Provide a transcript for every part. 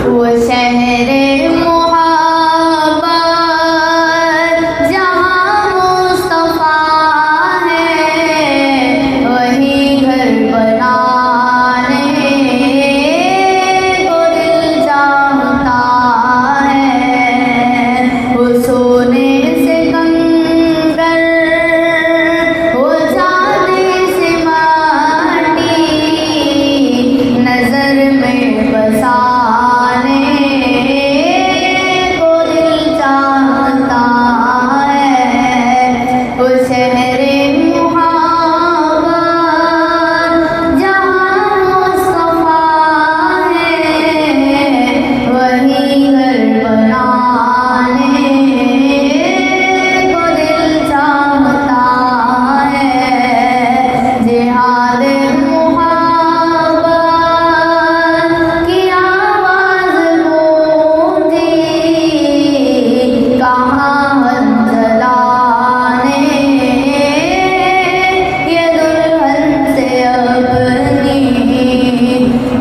वो शहरे मोहब्बत जहाँ मुस्तफा है, वही घर बनाने को दिल चाहता है। वो सोने से कंकर, वो चांदी से माटी, नजर में बसाने को दिल चाहता है। वो शहरे मुहब्बत जहाँ मुस्तफा है, वही घर बनाने को दिल चाहता है। जिहाद मुहब्बत की आवाज़ गूंजी, कहाँ जलाने ये दुल्हन से अपनी।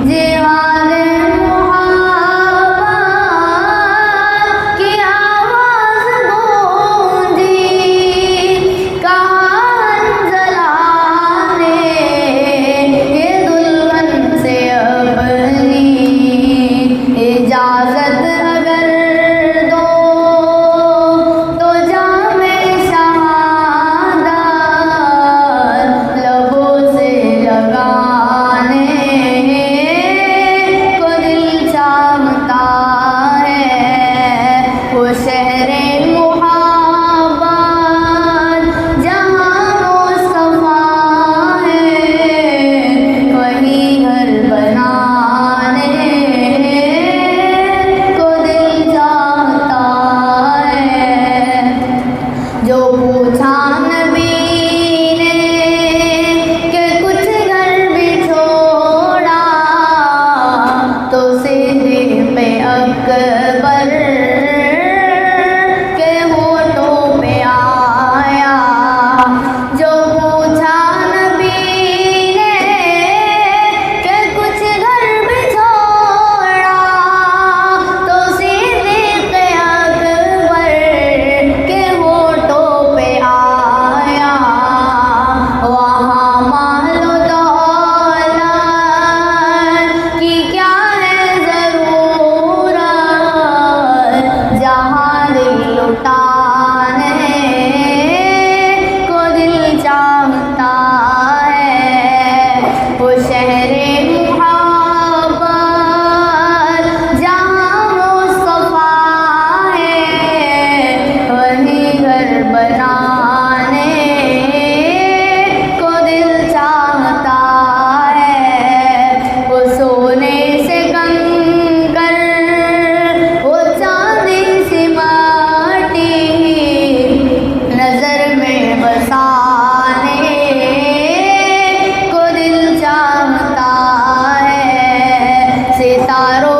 जिहाद मुहब्बत की आवाज़ गूंजी, कहाँ जलाने ये दुल्हन से अपनी। इजाज़त अगर दो तो जामे शहादत लबों से लगाने को दिल चाहता है। वो शहरे मुहब्बत जहाँ मुस्तफा है, वही घर बनाने को दिल चाहता है। जो पूछा नबी ने कि कुछ घर भी छोड़ा, तो सीधे पे अकबर के होठों पे आया। जो पूछा नबी ने कि कुछ घर भी छोड़ा, तो सीधे पे अकबर के होठों पे आया। वहाँ मालो दौलत की क्या है ज़रूरत, जहाँ दिल लुटाने को दिल चाहता है। वो शहरे मुहब्बत जहाँ मुस्तफा है, वही घर बनाने को दिल चाहता है। वो सोने से कंकर, वो चांदी से माटी, नजर में बसाने को दिल चाहता है। सितारों